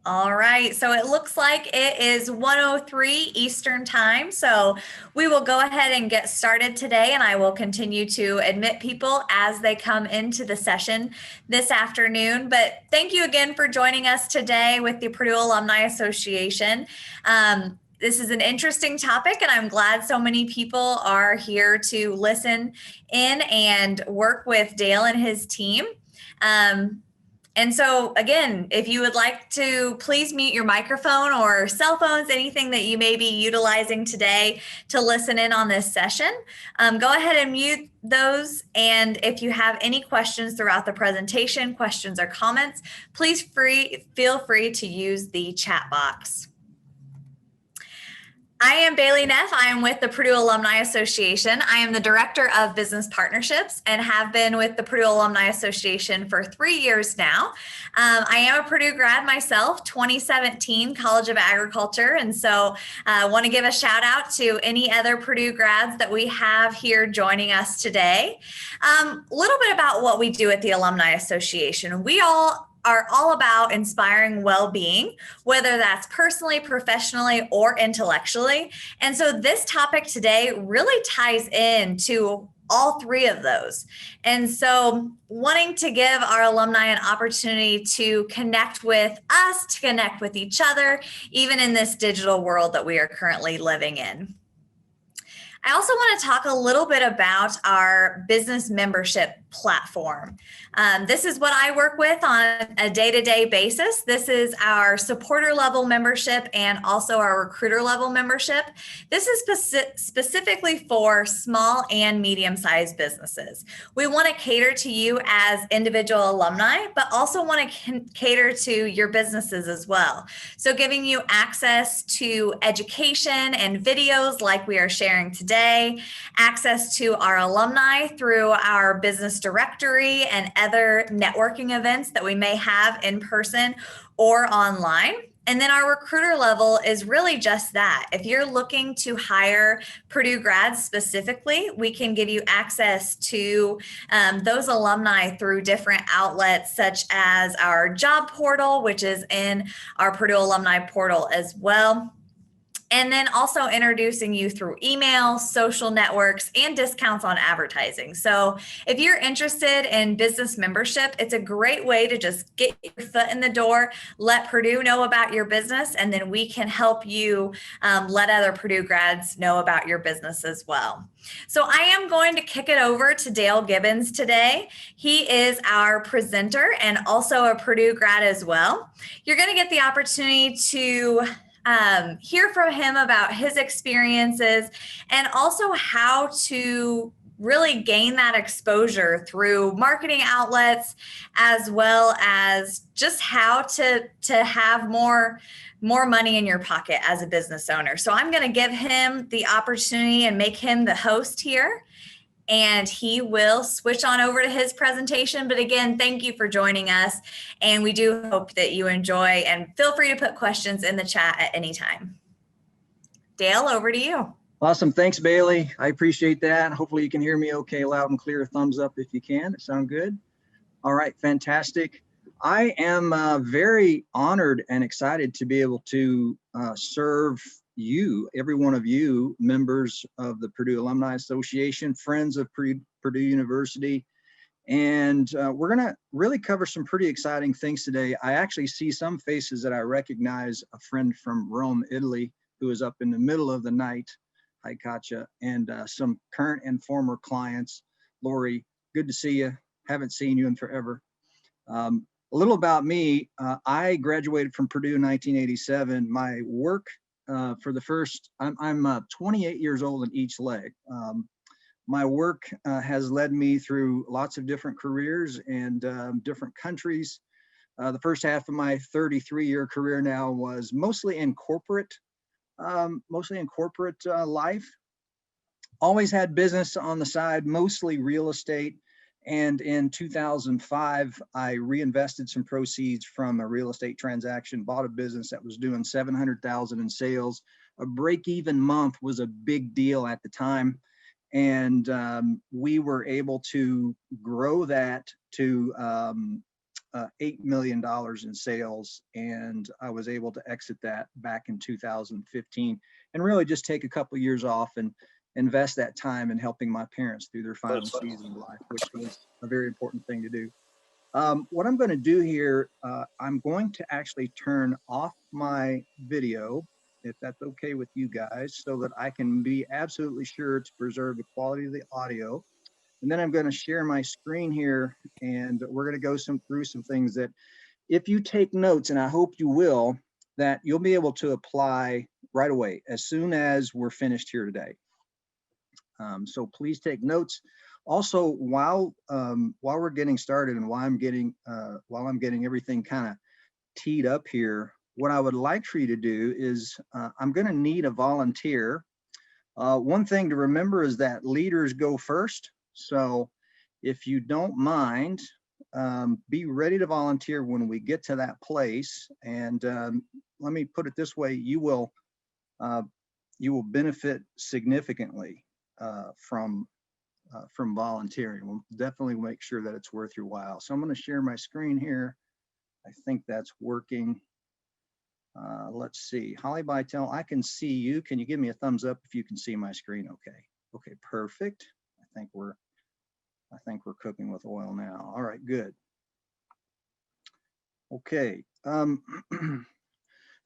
All right, so it looks like it is 1:03 Eastern time. So we will go ahead and get started today, and I will continue to admit people as they come into the session this afternoon. But thank you again for joining us today with the Purdue Alumni Association. This is an interesting topic, and I'm glad so many people are here to listen in and work with Dale and his team. And so again, if you would like to please mute your microphone or cell phones, anything that you may be utilizing today to listen in on this session, go ahead and mute those. And if you have any questions throughout the presentation, questions or comments, please feel free to use the chat box. I am Bailey Neff. I am with the Purdue Alumni Association. I am the Director of Business Partnerships and have been with the Purdue Alumni Association for 3 years now. I am a Purdue grad myself, 2017 College of Agriculture. And so I want to give a shout out to any other Purdue grads that we have here joining us today. A little bit about what we do at the Alumni Association. We are all about inspiring well-being, whether that's personally, professionally, or intellectually. And so this topic today really ties into all three of those. And so wanting to give our alumni an opportunity to connect with us, to connect with each other, even in this digital world that we are currently living in. I also want to talk a little bit about our business membership platform. This is what I work with on a day-to-day basis. This is our supporter level membership and also our recruiter level membership. This is specifically for small and medium-sized businesses. We want to cater to you as individual alumni, but also want to cater to your businesses as well. So giving you access to education and videos like we are sharing today, access to our alumni through our business directory and other networking events that we may have in person or online. And then our recruiter level is really just that. If you're looking to hire Purdue grads specifically, we can give you access to those alumni through different outlets such as our job portal, which is in our Purdue Alumni portal as well. And then also introducing you through email, social networks, and discounts on advertising. So if you're interested in business membership, it's a great way to just get your foot in the door, let Purdue know about your business, and then we can help you let other Purdue grads know about your business as well. So I am going to kick it over to Dale Gibbons today. He is our presenter and also a Purdue grad as well. You're going to get the opportunity to hear from him about his experiences and also how to really gain that exposure through marketing outlets, as well as just how to have more money in your pocket as a business owner. So I'm going to give him the opportunity and make him the host here, and he will switch on over to his presentation. But again, thank you for joining us. And we do hope that you enjoy, and feel free to put questions in the chat at any time. Dale, over to you. Awesome. Thanks, Bailey. I appreciate that. Hopefully you can hear me okay, loud and clear. Thumbs up if you can. It sound good? All right, fantastic. I am very honored and excited to be able to serve you, every one of you, members of the Purdue Alumni Association, friends of Purdue University. And we're going to really cover some pretty exciting things today. I actually see some faces that I recognize, a friend from Rome, Italy, who is up in the middle of the night. Hi, Katja. And some current and former clients. Lori, good to see you. Haven't seen you in forever. A little about me. I graduated from Purdue in 1987. My work for the first, I'm 28 years old in each leg. My work has led me through lots of different careers and different countries. The first half of my 33-year career now was mostly in corporate life. Always had business on the side, mostly real estate. And in 2005, I reinvested some proceeds from a real estate transaction, bought a business that was doing $700,000 in sales. A break-even month was a big deal at the time. And we were able to grow that to $8 million in sales, and I was able to exit that back in 2015 and really just take a couple of years off and invest that time in helping my parents through their final season of life, which was a very important thing to do. What I'm going to do here, I'm going to actually turn off my video, if that's okay with you guys, so that I can be absolutely sure to preserve the quality of the audio. And then I'm going to share my screen here, and we're going to go through some things that, if you take notes, and I hope you will, that you'll be able to apply right away as soon as we're finished here today. So please take notes. Also, while we're getting started and while I'm getting everything kind of teed up here, what I would like for you to do is I'm going to need a volunteer. One thing to remember is that leaders go first. So if you don't mind, be ready to volunteer when we get to that place. And let me put it this way: you will benefit significantly from volunteering. We'll definitely make sure that it's worth your while. So I'm going to share my screen here. I think that's working. Let's see. Holly Bytel, I can see you. Can you give me a thumbs up if you can see my screen? Okay. Okay, perfect. I think we're cooking with oil now. All right, good. Okay. All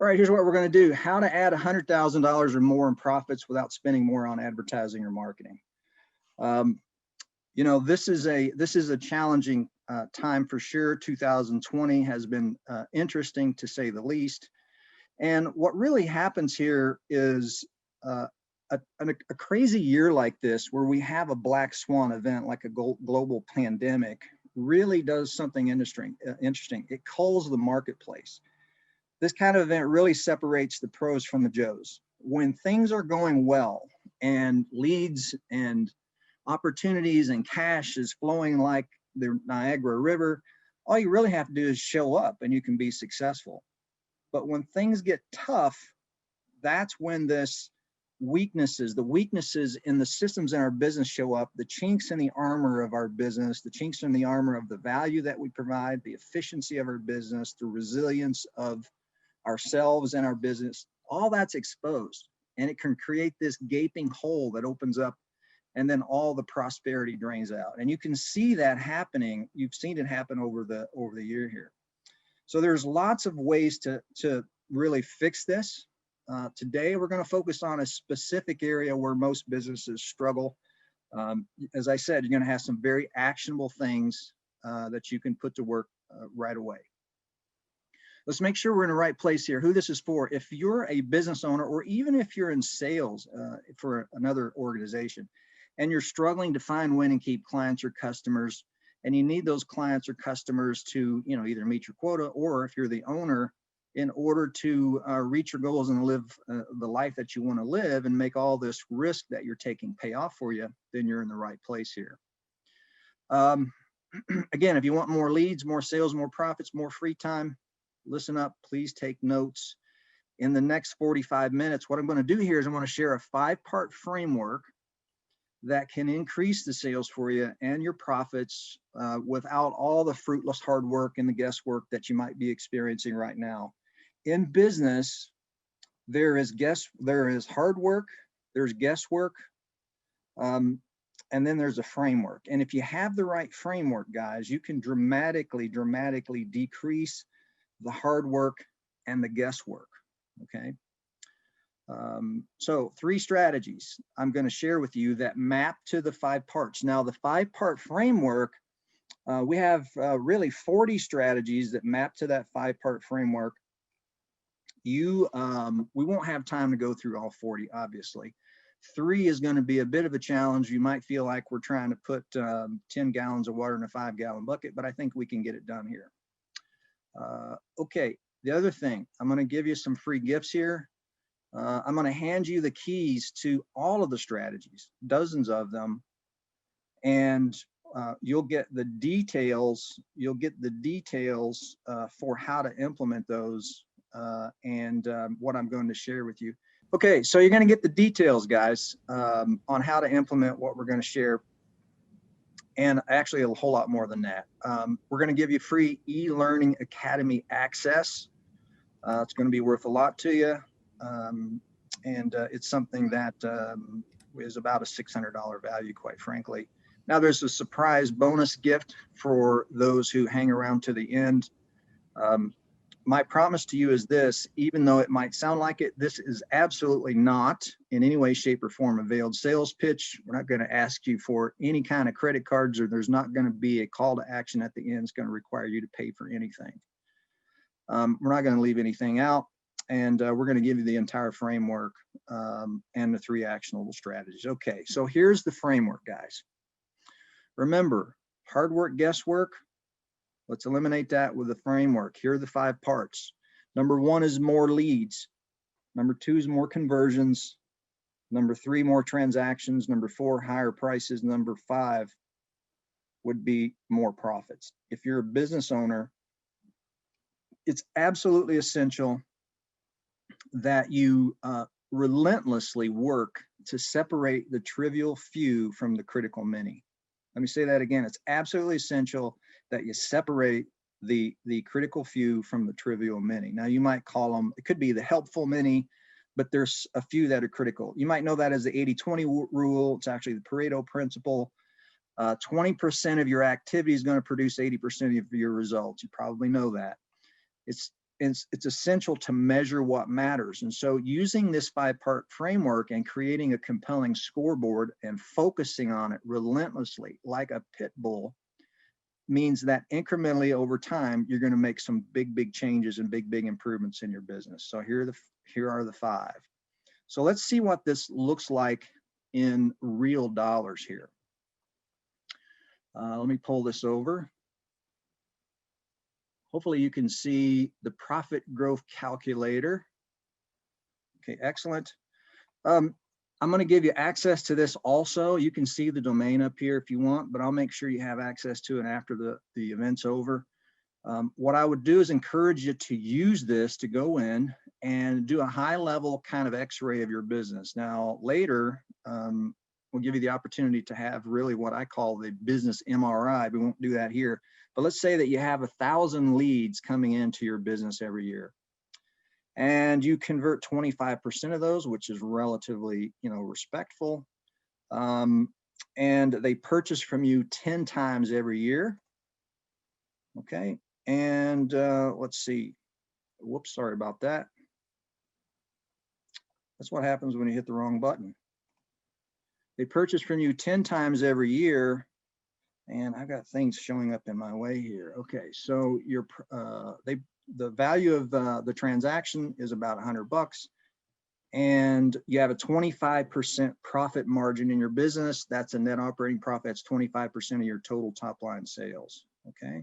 right, here's what we're going to do. How to add $100,000 or more in profits without spending more on advertising or marketing. You know, this is a challenging time for sure. 2020 has been interesting, to say the least. And what really happens here is a crazy year like this, where we have a black swan event like a global pandemic, really does something interesting. It culls the marketplace. This kind of event really separates the pros from the Joes. When things are going well and leads and opportunities and cash is flowing like the Niagara River, all you really have to do is show up and you can be successful. But when things get tough, that's when the weaknesses in the systems in our business show up, the chinks in the armor of our business, the chinks in the armor of the value that we provide, the efficiency of our business, the resilience of ourselves and our business, all that's exposed. And it can create this gaping hole that opens up, and then all the prosperity drains out. And you can see that happening. You've seen it happen over the year here. So there's lots of ways to really fix this. Today, we're going to focus on a specific area where most businesses struggle. As I said, you're going to have some very actionable things that you can put to work right away. Let's make sure we're in the right place here. Who this is for: if you're a business owner, or even if you're in sales for another organization, and you're struggling to find, win, and keep clients or customers, and you need those clients or customers to, you know, either meet your quota, or if you're the owner, in order to reach your goals and live the life that you want to live and make all this risk that you're taking pay off for you, then you're in the right place here. Again, if you want more leads, more sales, more profits, more free time, listen up, please take notes. In the next 45 minutes, what I'm going to do here is I'm going to share a 5-part framework that can increase the sales for you and your profits without all the fruitless hard work and the guesswork that you might be experiencing right now. In business, there is hard work, there's guesswork, and then there's a framework. And if you have the right framework, guys, you can dramatically decrease the hard work and the guesswork. Okay. So 3 strategies I'm going to share with you that map to the 5 parts. Now, the 5-part framework, we have really 40 strategies that map to that 5-part framework. We won't have time to go through all 40, obviously. 3 is going to be a bit of a challenge. You might feel like we're trying to put 10 gallons of water in a 5-gallon bucket, but I think we can get it done here. Okay, the other thing, I'm going to give you some free gifts here. I'm going to hand you the keys to all of the strategies, dozens of them, and you'll get the details. You'll get the details for how to implement those and what I'm going to share with you. Okay, so you're going to get the details, guys, on how to implement what we're going to share. and actually a whole lot more than that. We're going to give you free e-learning academy access. It's going to be worth a lot to you. And it's something that is about a $600 value, quite frankly. Now there's a surprise bonus gift for those who hang around to the end. My promise to you is this: even though it might sound like it, this is absolutely not in any way, shape, or form a veiled sales pitch. We're not going to ask you for any kind of credit cards, or there's not going to be a call to action at the end that's going to require you to pay for anything. We're not going to leave anything out, and we're going to give you the entire framework and the 3 actionable strategies. Okay, so here's the framework, guys. Remember, hard work, guesswork. Let's eliminate that with the framework. Here are the 5 parts. Number 1 is more leads. Number 2 is more conversions. Number 3, more transactions. Number 4, higher prices. Number 5 would be more profits. If you're a business owner, it's absolutely essential that you relentlessly work to separate the trivial few from the critical many. Let me say that again. It's absolutely essential that you separate the critical few from the trivial many. Now you might call them, it could be the helpful many, but there's a few that are critical. You might know that as the 80-20 rule. It's actually the Pareto principle. 20% of your activity is going to produce 80% of your results. You probably know that. It's essential to measure what matters. And so using this 5-part framework and creating a compelling scoreboard and focusing on it relentlessly like a pit bull means that incrementally over time, you're going to make some big changes and big improvements in your business. So here are the 5. So let's see what this looks like in real dollars here. Let me pull this over. Hopefully you can see the profit growth calculator. Okay, excellent. I'm going to give you access to this also. You can see the domain up here if you want, but I'll make sure you have access to it after the event's over. What I would do is encourage you to use this to go in and do a high level kind of x-ray of your business. Now later, we'll give you the opportunity to have really what I call the business MRI. We won't do that here, but let's say that you have 1,000 leads coming into your business every year, and you convert 25% of those, which is relatively, respectful. And they purchase from you 10 times every year. Okay. And let's see. Whoops, sorry about that. That's what happens when you hit the wrong button. They purchase from you 10 times every year, and I've got things showing up in my way here. Okay, so the value of the transaction is about $100, and you have a 25% profit margin in your business. That's a net operating profit. That's 25% of your total top line sales. Okay,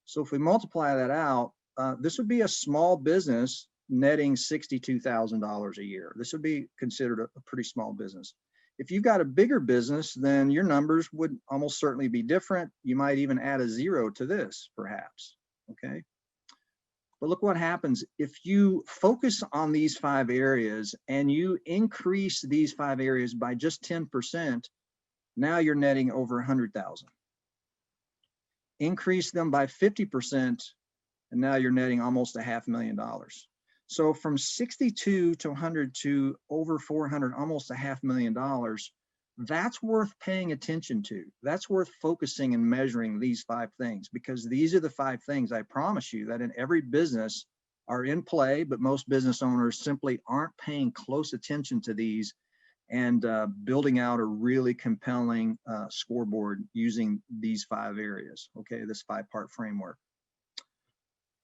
so if we multiply that out, this would be a small business netting $62,000 a year. This would be considered a pretty small business. If you've got a bigger business, then your numbers would almost certainly be different. You might even add a 0 to this, perhaps. Okay. But look what happens if you focus on these 5 areas and you increase these 5 areas by just 10%. Now you're netting over 100,000. Increase them by 50%, and now you're netting almost $500,000. So from 62 to 100 to over 400, almost $500,000, that's worth paying attention to. That's worth focusing and measuring these 5 things, because these are the 5 things I promise you that in every business are in play, but most business owners simply aren't paying close attention to these and building out a really compelling scoreboard using these 5 areas. Okay, this 5-part framework.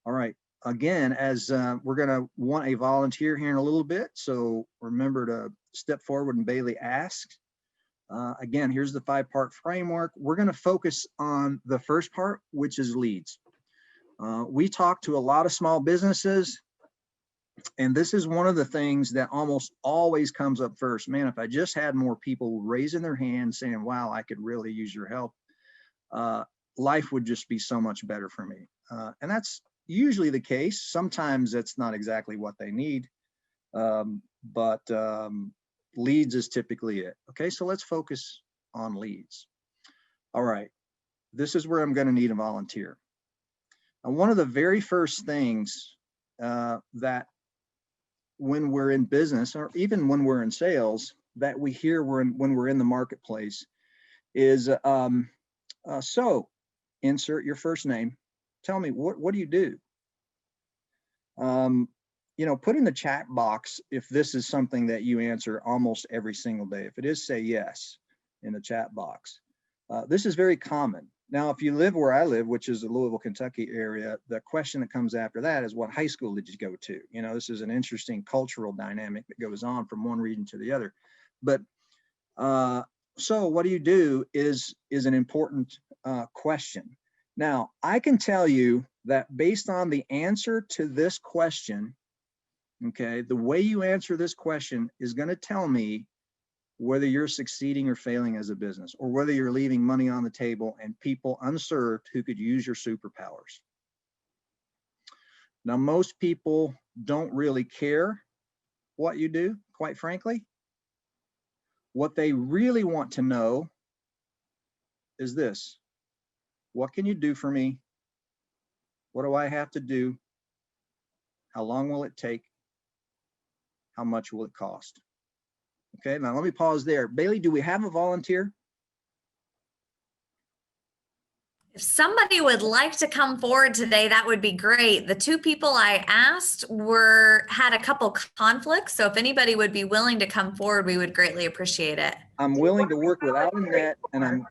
All right. Again, as we're going to want a volunteer here in a little bit, so remember to step forward and Bailey asks. Again, here's the 5-part framework. We're going to focus on the first part, which is leads. We talk to a lot of small businesses, and this is one of the things that almost always comes up first. Man, if I just had more people raising their hands saying, wow, I could really use your help, life would just be so much better for me. And that's usually the case. Sometimes that's not exactly what they need, but leads is typically it. Okay, so let's focus on leads. All right, this is where I'm going to need a volunteer. And one of the very first things that when we're in business, or even when we're in sales, that we hear when we're in the marketplace is, so insert your first name. Tell me, what do you do? Put in the chat box if this is something that you answer almost every single day. If it is, say yes in the chat box. This is very common. Now, if you live where I live, which is the Louisville, Kentucky area, the question that comes after that is, what high school did you go to? This is an interesting cultural dynamic that goes on from one region to the other. But so what do you do is an important question. Now, I can tell you that based on the answer to this question, okay, the way you answer this question is going to tell me whether you're succeeding or failing as a business, or whether you're leaving money on the table and people unserved who could use your superpowers. Now, most people don't really care what you do, quite frankly. What they really want to know is this: what can you do for me? What do I have to do? How long will it take? How much will it cost? Okay, now let me pause there. Bailey, do we have a volunteer? If somebody would like to come forward today, that would be great. The two people I asked had a couple conflicts. So if anybody would be willing to come forward, we would greatly appreciate it. I'm willing to work without a net, and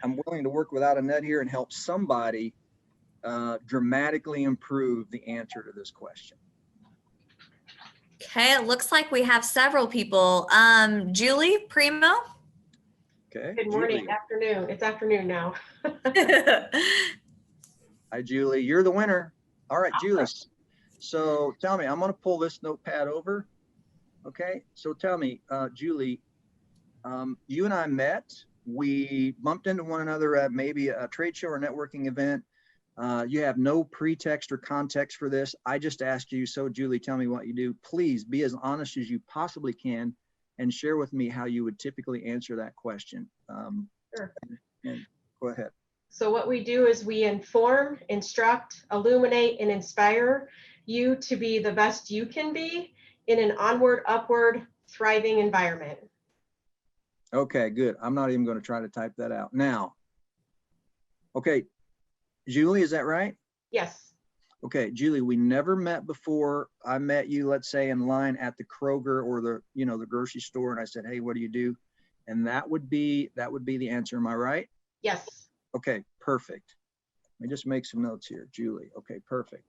I'm willing to work without a net here and help somebody dramatically improve the answer to this question. Okay, it looks like we have several people. Julie Primo. Okay. Good morning, Julie. afternoon. It's afternoon now. Hi, Julie. You're the winner. All right, Julie. So tell me, I'm going to pull this notepad over. Okay. So tell me, Julie, you and I met. We bumped into one another at maybe a trade show or networking event. You have no pretext or context for this. I just asked you, so Julie, tell me what you do. Please be as honest as you possibly can and share with me how you would typically answer that question. Sure. And go ahead. So what we do is we inform, instruct, illuminate, and inspire you to be the best you can be in an onward, upward, thriving environment. Okay, good. I'm not even going to try to type that out now. Okay, Julie, is that right? Yes. Okay, Julie, we never met before. I met you, let's say, in line at the Kroger or the grocery store, and I said, hey, what do you do? And that would be the answer. Am I right? Yes. Okay, perfect. Let me just make some notes here, Julie. Okay, perfect.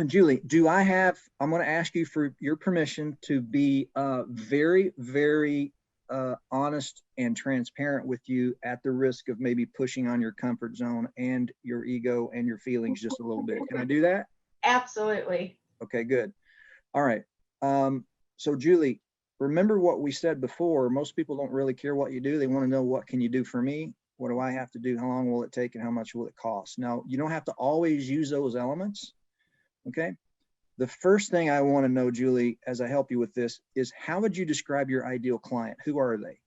Julie, I'm going to ask you for your permission to be very, very honest and transparent with you, at the risk of maybe pushing on your comfort zone and your ego and your feelings just a little bit. Can I do that? Absolutely. Okay, good. All right. So Julie, remember what we said before. Most people don't really care what you do. They want to know, what can you do for me? What do I have to do? How long will it take? And how much will it cost? Now, you don't have to always use those elements. Okay. The first thing I want to know, Julie, as I help you with this, is how would you describe your ideal client? Who are they?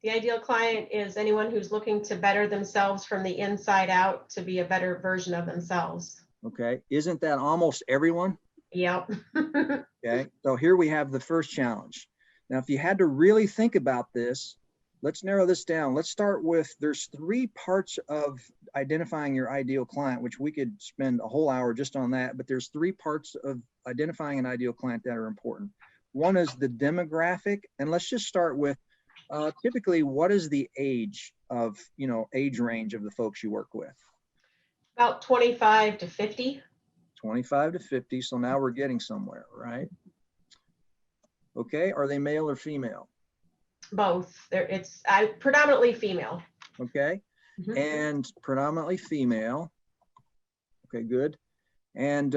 The ideal client is anyone who's looking to better themselves from the inside out, to be a better version of themselves. Okay. Isn't that almost everyone? Yep. Okay. So here we have the first challenge. Now, if you had to really think about this, let's narrow this down. Let's start with, there's 3 parts of identifying your ideal client, which we could spend a whole hour just on that, but there's 3 parts of identifying an ideal client that are important. One is the demographic, and let's just start with typically, what is the age range of the folks you work with? About 25 to 50. 25 to 50. So now we're getting somewhere, right? Okay. Are they male or female? Both. It's predominantly female. Okay. Mm-hmm. And predominantly female. Okay, good. And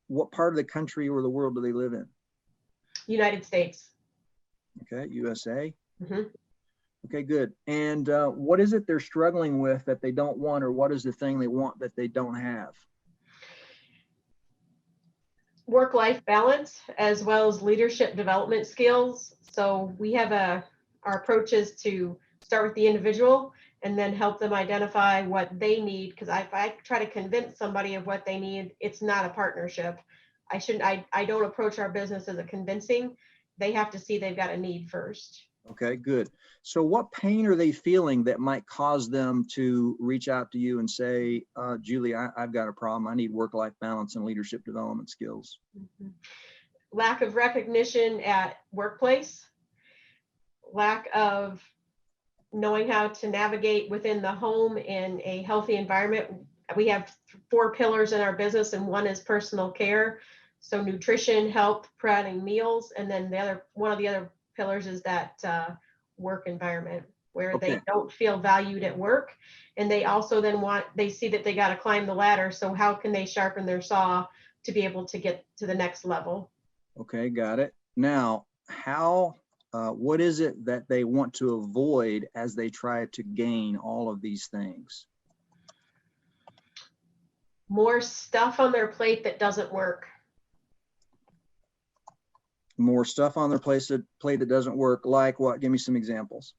what part of the country or the world do they live in? United States. Okay, USA. Mm-hmm. Okay, good. And what is it they're struggling with that they don't want, or what is the thing they want that they don't have? Work-life balance, as well as leadership development skills. So we have our approach is to start with the individual and then help them identify what they need. Because if I try to convince somebody of what they need, it's not a partnership. I don't approach our business as a convincing. They have to see they've got a need first. Okay, good. So what pain are they feeling that might cause them to reach out to you and say, Julie, I've got a problem. I need work-life balance and leadership development skills? Mm-hmm. Lack of recognition at workplace, lack of knowing how to navigate within the home in a healthy environment. We have 4 pillars in our business, and one is personal care. So nutrition, health, providing meals, and then one of the other pillars is that work environment where they don't feel valued at work, and they also then they see that they got to climb the ladder. So how can they sharpen their saw to be able to get to the next level? Okay, got it. Now, what is it that they want to avoid as they try to gain all of these things? More stuff on their plate that doesn't work. More stuff on their plate that doesn't work, like what? Give me some examples.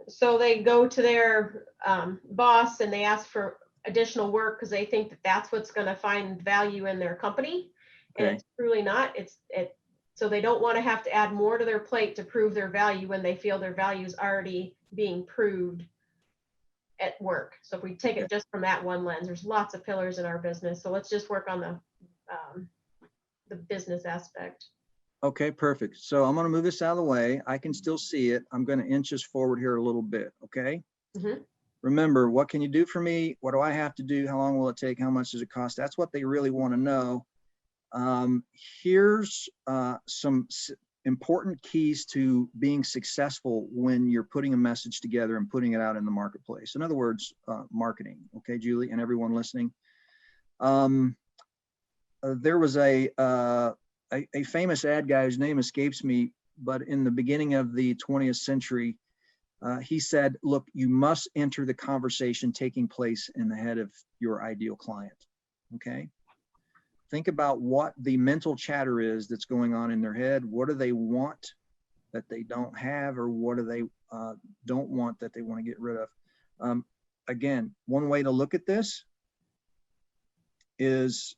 So they go to their boss and they ask for additional work because they think that that's what's going to find value in their company. And it's truly not. So they don't want to have to add more to their plate to prove their value when they feel their value is already being proved at work. So if we take it just from that one lens, there's lots of pillars in our business. So let's just work on the business aspect. Okay, perfect. So I'm going to move this out of the way. I can still see it. I'm going to inch us forward here a little bit. Okay. Mm-hmm. Remember, what can you do for me? What do I have to do? How long will it take? How much does it cost? That's what they really want to know. Here's some important keys to being successful when you're putting a message together and putting it out in the marketplace. In other words, marketing. Okay, Julie, and everyone listening. There was a famous ad guy whose name escapes me, but in the beginning of the 20th century, he said, look, you must enter the conversation taking place in the head of your ideal client. Okay. Think about what the mental chatter is that's going on in their head. What do they want that they don't have, or what do they don't want that they want to get rid of? Again, one way to look at this is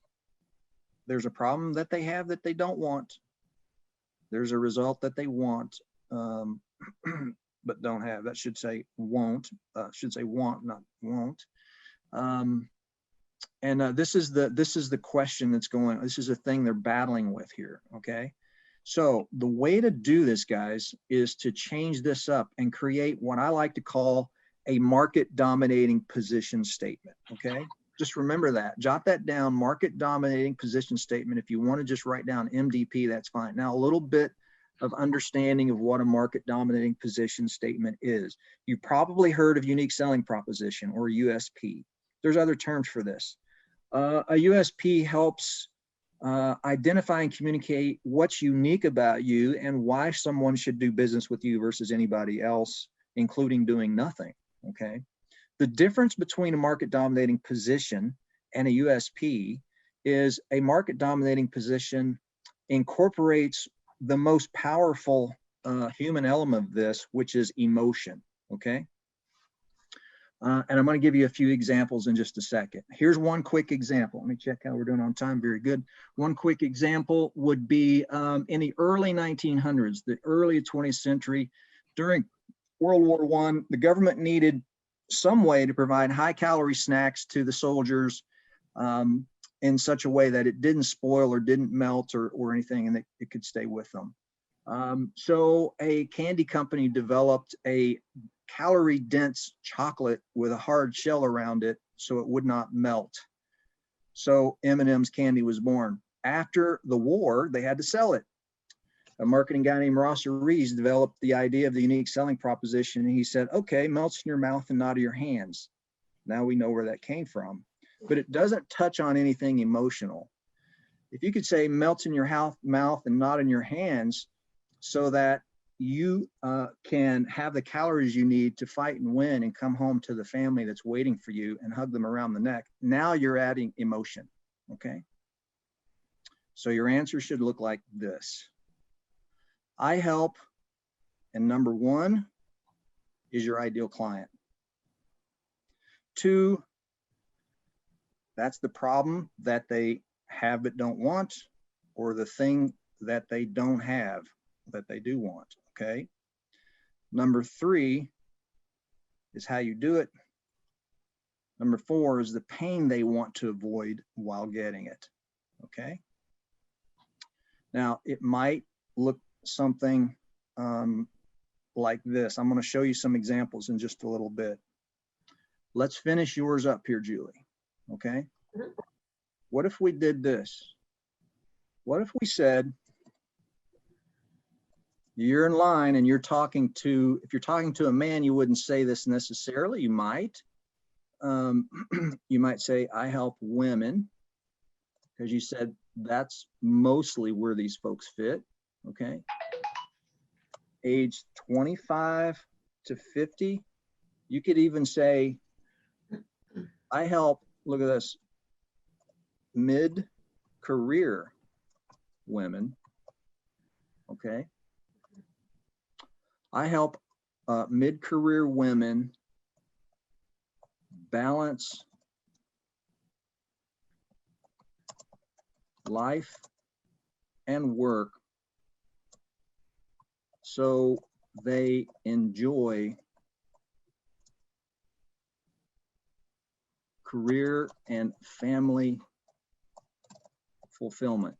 there's a problem that they have that they don't want. There's a result that they want, but don't have. That should say won't. Should say want, not won't. This is the question that's going. This is a thing they're battling with here. Okay, so the way to do this, guys, is to change this up and create what I like to call a market dominating position statement. Okay. Just remember that. Jot that down, market dominating position statement. If you want to just write down MDP, that's fine. Now, a little bit of understanding of what a market dominating position statement is. You probably heard of unique selling proposition, or USP. There's other terms for this. A USP helps identify and communicate what's unique about you and why someone should do business with you versus anybody else, including doing nothing. Okay. The difference between a market dominating position and a USP is a market dominating position incorporates the most powerful human element of this, which is emotion. Okay. And I'm going to give you a few examples in just a second. Here's one quick example. Let me check how we're doing on time. Very good. One quick example would be in the early 1900s, the early 20th century, during World War I, the government needed some way to provide high calorie snacks to the soldiers in such a way that it didn't spoil or didn't melt or anything, and that it could stay with them. So a candy company developed a calorie dense chocolate with a hard shell around it so it would not melt. So M&M's candy was born. After the war, they had to sell it. A marketing guy named Ross Rees developed the idea of the unique selling proposition. And he said, okay, melts in your mouth and not in your hands. Now we know where that came from, but it doesn't touch on anything emotional. If you could say melts in your mouth and not in your hands, so that you can have the calories you need to fight and win and come home to the family that's waiting for you and hug them around the neck. Now you're adding emotion. Okay. So your answer should look like this. I help And number one is your ideal client. Two, that's the problem that they have but don't want, or the thing that they don't have that they do want, okay? Number three is how you do it. Number four is the pain they want to avoid while getting it, okay? Now, it might look something like this. I'm going to show you some examples in just a little bit. Let's finish yours up here, Julie, okay? What if we did this? What if we said, you're in line and you're talking to, if you're talking to a man, you wouldn't say this necessarily. You might. You might say, I help women, because you said that's mostly where these folks fit, okay? Age 25 to 50. You could even say, I help, look at this, mid-career women, okay? I help mid-career women balance life and work so they enjoy career and family fulfillment.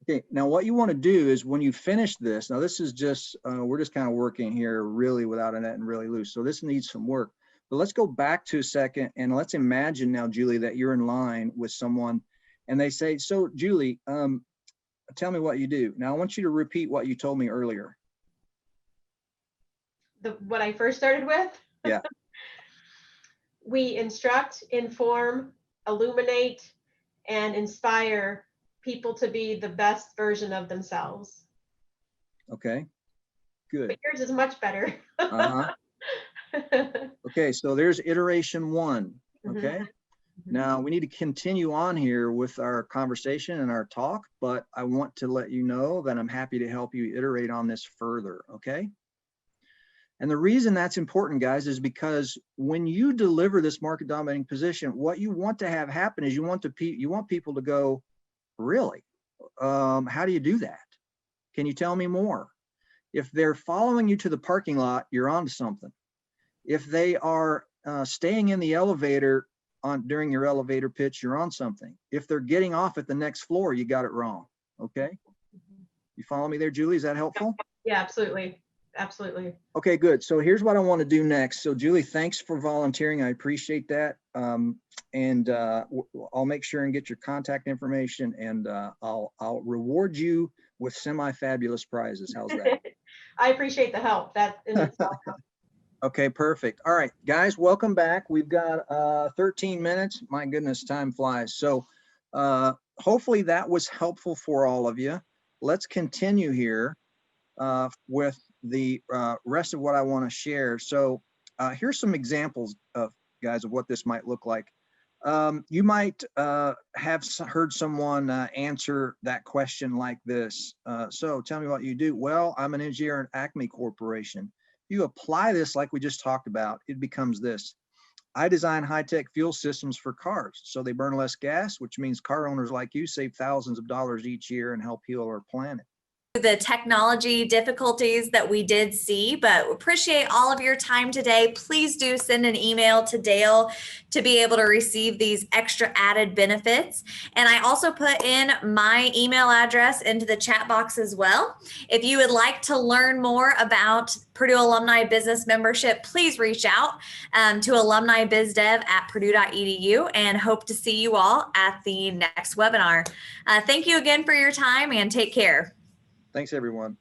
Okay, now what you want to do is when you finish this, now this is just, we're just kind of working here really without a net and really loose. So this needs some work, but let's go back to a second and let's imagine now, Julie, that you're in line with someone and they say, so Julie, tell me what you do. Now I want you to repeat what you told me earlier. What I first started with? Yeah. We instruct, inform, illuminate, and inspire people to be the best version of themselves. Okay, good. But yours is much better. Uh-huh. Okay, so there's iteration one, okay? Now we need to continue on here with our conversation and our talk, but I want to let you know that I'm happy to help you iterate on this further, okay? And the reason that's important, guys, is because when you deliver this market dominating position, what you want to have happen is you want people to go, really? How do you do that? Can you tell me more? If they're following you to the parking lot, you're onto something. If they are staying in the elevator during your elevator pitch, you're on something. If they're getting off at the next floor, you got it wrong. Okay. You follow me there, Julie? Is that helpful? Yeah, absolutely. Absolutely. Okay, good. So here's what I want to do next. So Julie, thanks for volunteering. I appreciate that. And I'll make sure and get your contact information, and I'll reward you with semi-fabulous prizes. How's that? I appreciate the help. That in itself. Okay, perfect. All right, guys, welcome back. We've got 13 minutes. My goodness, time flies. So hopefully that was helpful for all of you. Let's continue here with the rest of what I want to share. So here's some examples of, guys, of what this might look like. You might have heard someone answer that question like this. So tell me what you do. Well, I'm an engineer at Acme Corporation. You apply this like we just talked about, it becomes this. I design high-tech fuel systems for cars so they burn less gas, which means car owners like you save thousands of dollars each year and help heal our planet. The technology difficulties that we did see, but appreciate all of your time today. Please do send an email to Dale to be able to receive these extra added benefits. And I also put in my email address into the chat box as well. If you would like to learn more about Purdue Alumni Business Membership, please reach out to alumnibizdev@purdue.edu, and hope to see you all at the next webinar. Thank you again for your time, and take care. Thanks, everyone.